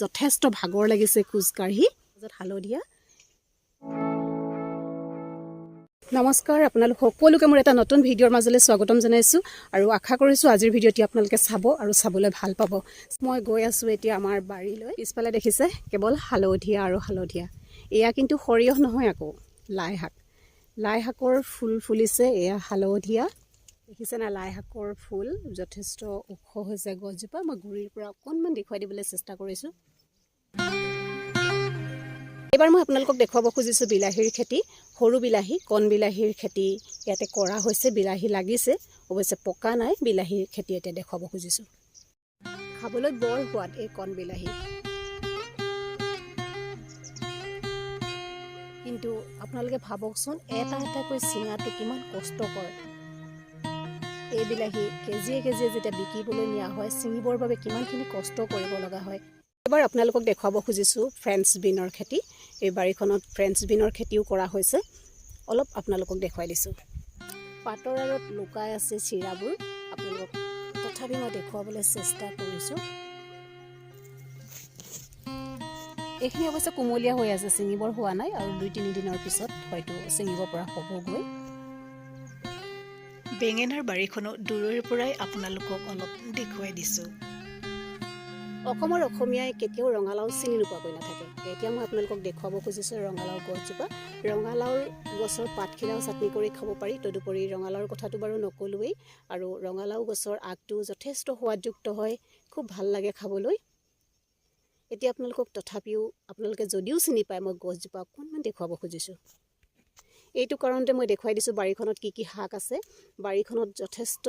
যথেষ্ট ভাগৰ লাগিছে খোজকাঢ়ি হালধীয়া। নমস্কাৰ, আপোনালোক সকলোকে মোৰ এটা নতুন ভিডিঅ'ৰ মাজলৈ স্বাগতম জনাইছোঁ আৰু আশা কৰিছোঁ আজিৰ ভিডিঅ'টি আপোনালোকে চাব আৰু চাবলৈ ভাল পাব। মই গৈ আছোঁ এতিয়া আমাৰ বাৰীলৈ। পিছফালে দেখিছে কেৱল হালধীয়া আৰু হালধীয়া। এয়া কিন্তু সৰিয়হ নহয়, আকৌ লাই শাক। লাই শাকৰ ফুল ফুলিছে, এয়া হালধীয়া। দেখিছে না, লাই শাকৰ ফুল যথেষ্ট ওখ হৈছে গছজোপা। মই গুৰিৰ পৰা অকণমান দেখুৱাই দিবলৈ চেষ্টা কৰিছোঁ। এইবাৰ মই আপোনালোকক দেখুৱাব খুজিছোঁ বিলাহীৰ খেতি। সৰু বিলাহী, কণ বিলাহীৰ খেতি ইয়াতে কৰা হৈছে। বিলাহী লাগিছে, অৱশ্যে পকা নাই। বিলাহীৰ খেতি এতিয়া দেখুৱাব খুজিছোঁ। খাবলৈ বৰ সোৱাদ এই কণ বিলাহী, কিন্তু আপোনালোকে ভাবকচোন এটা এটাকৈ ছিঙাটো কিমান কষ্টকৰ। এই বিলাহী কেজিয়ে কেজিয়ে যেতিয়া বিকিবলৈ নিয়া হয়, ছিঙিবৰ বাবে কিমানখিনি কষ্ট কৰিব লগা হয়। এবাৰ আপোনালোকক দেখুৱাব খুজিছোঁ ফ্ৰেঞ্চ বিনৰ খেতি। এই বাৰীখনত ফ্ৰেঞ্চ বিনৰ খেতিও কৰা হৈছে। অলপ আপোনালোকক দেখুৱাই দিছোঁ। পাতৰ আঁৰত লুকাই আছে চিৰাবোৰ, আপোনালোকক তথাপি মই দেখুৱাবলৈ চেষ্টা কৰিছোঁ। এইখিনি অৱশ্যে কুমলীয়া হৈ আছে, ছিঙিবৰ হোৱা নাই, আৰু 2-3 দিনৰ পিছত হয়তো ছিঙিব পৰা হ'বগৈ। বেঙেনাৰ বাৰীখনো দূৰৈৰ পৰাই আপোনালোকক অলপ দেখুৱাই দিছোঁ। অসমৰ অসমীয়াই কেতিয়াও ৰঙালাও চিনি নোপোৱাকৈ নাথাকে। এতিয়া মই আপোনালোকক দেখুৱাব খুজিছোঁ ৰঙালাও গছজোপা। ৰঙালাওৰ গছৰ পাতখিলাও চাটনি কৰি খাব পাৰি। তদুপৰি ৰঙালাওৰ কথাটো বাৰু নকলোৱেই, আৰু ৰঙালাও গছৰ আগটো যথেষ্ট সোৱাদযুক্ত হয়, খুব ভাল লাগে খাবলৈ। এতিয়া আপোনালোকে যদিও চিনি পায়, মই গছজোপা অকণমান দেখুৱাব খুজিছোঁ। এইটো কাৰণতে মই দেখুৱাই দিছোঁ বাৰীখনত কি কি শাক আছে। বাৰীখনত যথেষ্ট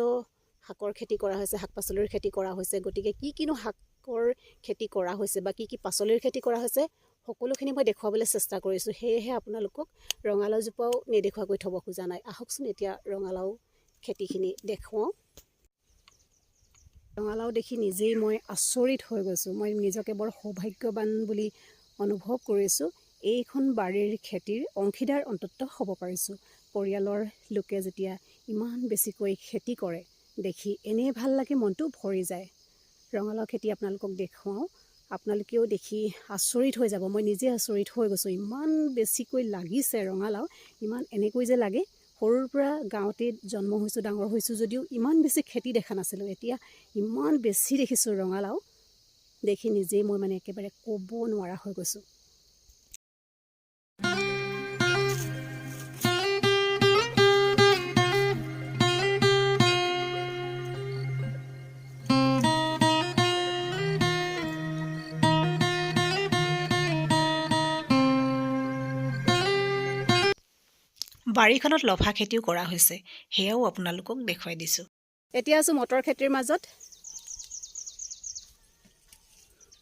শাকৰ খেতি কৰা হৈছে, শাক পাচলিৰ খেতি কৰা হৈছে। গতিকে কি কিনো শাকৰ খেতি কৰা হৈছে বা কি কি পাচলিৰ খেতি কৰা হৈছে, সকলোখিনি মই দেখুৱাবলৈ চেষ্টা কৰিছোঁ। সেয়েহে আপোনালোকক ৰঙালাওজোপাও নেদেখুৱাকৈ থ'ব খোজা নাই। আহকচোন এতিয়া ৰঙালাও খেতিখিনি দেখুৱাওঁ। ৰঙালাও দেখি নিজেই মই আচৰিত হৈ গৈছোঁ। মই নিজকে বৰ সৌভাগ্যৱান বুলি অনুভৱ কৰিছোঁ। এইখন বাৰীৰ খেতিৰ অংশীদাৰ অন্ততঃ হ'ব পাৰিছোঁ। পৰিয়ালৰ লোকে যেতিয়া ইমান বেছিকৈ খেতি কৰে দেখি এনেই ভাল লাগে, মনটো ভৰি যায়। ৰঙালাও খেতি আপোনালোকক দেখুৱাওঁ, আপোনালোকেও দেখি আচৰিত হৈ যাব। মই নিজে আচৰিত হৈ গৈছোঁ, ইমান বেছিকৈ লাগিছে ৰঙালাও। ইমান এনেকৈ যে লাগে, সৰুৰ পৰা গাঁৱতে জন্ম হৈছোঁ, ডাঙৰ হৈছোঁ যদিও ইমান বেছি খেতি দেখা নাছিলোঁ। এতিয়া ইমান বেছি দেখিছোঁ ৰঙালাও, দেখি নিজেই মই একেবাৰে ক'ব নোৱাৰা হৈ গৈছোঁ। বাৰীখনত লফা খেতিও কৰা হৈছে, সেয়াও আপোনালোকক দেখুৱাই দিছোঁ। এতিয়া আছোঁ মটৰ খেতিৰ মাজত।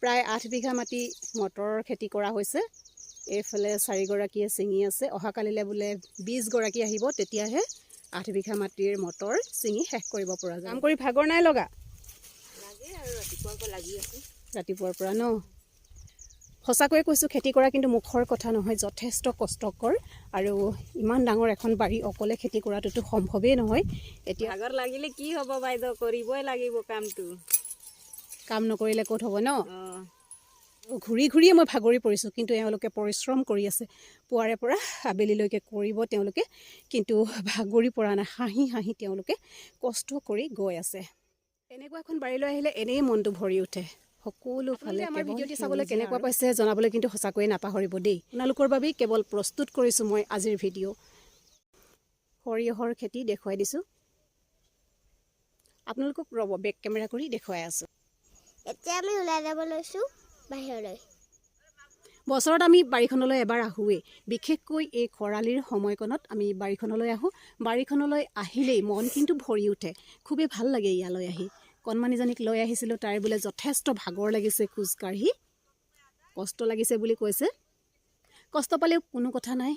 প্ৰায় 8 বিঘা মাটি মটৰৰ খেতি কৰা হৈছে। এইফালে 4গৰাকীয়ে ছিঙি আছে। অহাকালিলৈ বোলে 20 গৰাকী আহিব, তেতিয়াহে 8 বিঘা মাটিৰ মটৰ ছিঙি শেষ কৰিব পৰা যায়। কাম কৰি ভাগৰ নাই লগা? লাগে আৰু ৰাতিপুৱাৰ পৰা লাগি আছোঁ। ৰাতিপুৱাৰ পৰা ন? সঁচাকৈয়ে কৈছোঁ, খেতি কৰা কিন্তু মুখৰ কথা নহয়, যথেষ্ট কষ্টকৰ। আৰু ইমান ডাঙৰ এখন বাৰী অকলে খেতি কৰাটোতো সম্ভৱেই নহয়। এতিয়া ভাগৰ লাগিলে কি হ'ব বাইদেউ, কৰিবই লাগিব কামটো। কাম নকৰিলে ক'ত হ'ব ন? ঘূৰি ঘূৰিয়ে মই ভাগৰি পৰিছোঁ, কিন্তু এওঁলোকে পৰিশ্ৰম কৰি আছে। পুৱাৰে পৰা আবেলিলৈকে কৰিব তেওঁলোকে, কিন্তু ভাগৰি পৰা নাই। হাঁহি হাঁহি তেওঁলোকে কষ্ট কৰি গৈ আছে। এনেকুৱা এখন বাৰীলৈ আহিলে এনেই মনটো ভৰি উঠে। সকলো ফালে আমাৰ ভিডিঅ'টি চাবলৈ কেনেকুৱা পাইছে জনাবলৈ কিন্তু সঁচাকৈয়ে নাপাহৰিব দেই। আপোনালোকৰ বাবেই কেৱল প্ৰস্তুত কৰিছোঁ মই আজিৰ ভিডিঅ'। সৰিয়হৰ খেতি দেখুৱাই দিছোঁ। আপোনালোকক ৰ'ব বেক কেমেৰা কৰি দেখুৱাই আছোঁ। এতিয়া আমি ওলাই যাব লৈছোঁ বাহিৰলৈ। বছৰত আমি বাৰীখনলৈ এবাৰ আহোঁৱেই। বিশেষকৈ এই খৰালিৰ সময়কণত আমি বাৰীখনলৈ আহোঁ। বাৰীখনলৈ আহিলেই মন কিন্তু ভৰি উঠে, খুবেই ভাল লাগে ইয়ালৈ আহি। কণমানিজনীক লৈ আহিছিলোঁ, তাইৰ বোলে যথেষ্ট ভাগৰ লাগিছে খোজকাঢ়ি, কষ্ট লাগিছে বুলি কৈছে। কষ্ট পালেও কোনো কথা নাই,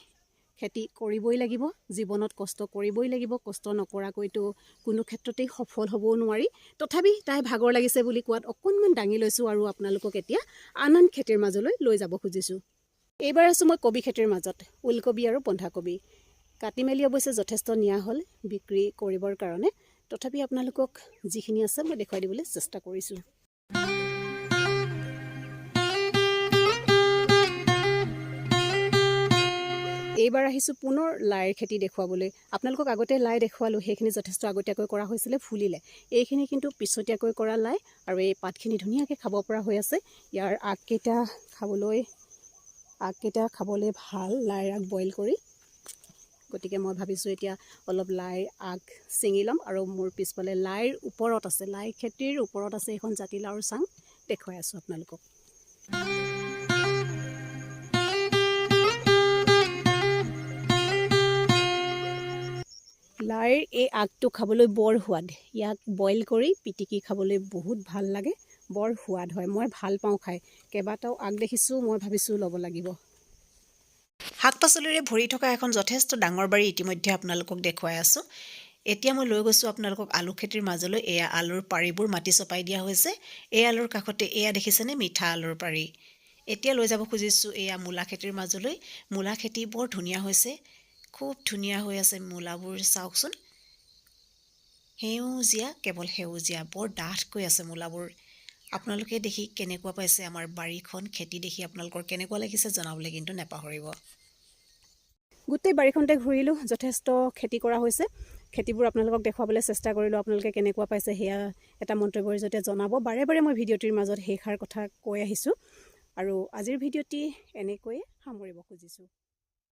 খেতি কৰিবই লাগিব। জীৱনত কষ্ট কৰিবই লাগিব। কষ্ট নকৰাকৈতো কোনো ক্ষেত্ৰতেই সফল হ'বও নোৱাৰি। তথাপি তাই ভাগৰ লাগিছে বুলি কোৱাত অকণমান দাঙি লৈছোঁ আৰু আপোনালোকক এতিয়া আন আন খেতিৰ মাজলৈ লৈ যাব খুজিছোঁ। এইবাৰ আছোঁ মই কবি খেতিৰ মাজত, ওলকবি আৰু বন্ধাকবি। কাটি মেলি অৱশ্যে যথেষ্ট নিয়া হ'ল বিক্ৰী কৰিবৰ কাৰণে। তথাপি আপোনালোকক যিখিনি আছে মই দেখুৱাই দিবলৈ চেষ্টা কৰিছোঁ। এইবাৰ আহিছোঁ পুনৰ লাইৰ খেতি দেখুৱাবলৈ। আপোনালোকক আগতে লাই দেখুৱালোঁ, সেইখিনি যথেষ্ট আগতীয়াকৈ কৰা হৈছিলে, ফুলিলে। এইখিনি কিন্তু পিছতীয়াকৈ কৰা লাই, আৰু এই পাতখিনি ধুনীয়াকৈ খাব পৰা হৈ আছে। ইয়াৰ আগকেইটা খাবলৈ ভাল, লাইৰ আগ বইল কৰি। গতিকে মই ভাবিছোঁ এতিয়া অলপ লাইৰ আগ ছিঙি ল'ম, আৰু মোৰ পিছফালে লাইৰ ওপৰত আছে, লাই খেতিৰ ওপৰত আছে এখন জাতিলাওৰ চাং, দেখুৱাই আছোঁ আপোনালোকক। লাইৰ এই আগটো খাবলৈ বৰ সোৱাদ। ইয়াক বইল কৰি পিটিকি খাবলৈ বহুত ভাল লাগে, বৰ সোৱাদ হয়। মই ভাল পাওঁ খাই। কেইবাটাও আগ দেখিছোঁ, মই ভাবিছোঁ ল'ব লাগিব। শাক পাচলিৰে ভৰি থকা এখন যথেষ্ট ডাঙৰ বাৰী ইতিমধ্যে আপোনালোকক দেখুৱাই আছোঁ। এতিয়া মই লৈ গৈছোঁ আপোনালোকক আলু খেতিৰ মাজলৈ। এয়া আলুৰ পাৰিবোৰ মাটি চপাই দিয়া হৈছে। এই আলুৰ কাষতে এয়া দেখিছেনে, মিঠা আলুৰ পাৰি। এতিয়া লৈ যাব খুজিছোঁ এয়া মূলা খেতিৰ মাজলৈ। মূলা খেতি বৰ ধুনীয়া হৈছে, খুব ধুনীয়া হৈ আছে মূলাবোৰ, চাওকচোন। সেউজীয়া, কেৱল সেউজীয়া, বৰ ডাঠকৈ আছে মূলাবোৰ। আপোনালোকে দেখি কেনেকুৱা পাইছে আমাৰ বাৰীখন, খেতি দেখি আপোনালোকৰ কেনেকুৱা লাগিছে জনাবলৈ কিন্তু নেপাহৰিব। গোটেই বাৰীখনতে ঘূৰিলোঁ, যথেষ্ট খেতি কৰা হৈছে। খেতিবোৰ আপোনালোকক দেখুৱাবলৈ চেষ্টা কৰিলোঁ। আপোনালোকে কেনেকুৱা পাইছে সেয়া এটা মন্তব্যৰ জৰিয়তে জনাব। বাৰে বাৰে মই ভিডিঅ'টিৰ মাজত সেইষাৰ কথা কৈ আহিছোঁ, আৰু আজিৰ ভিডিঅ'টি এনেকৈয়ে সামৰিব খুজিছোঁ।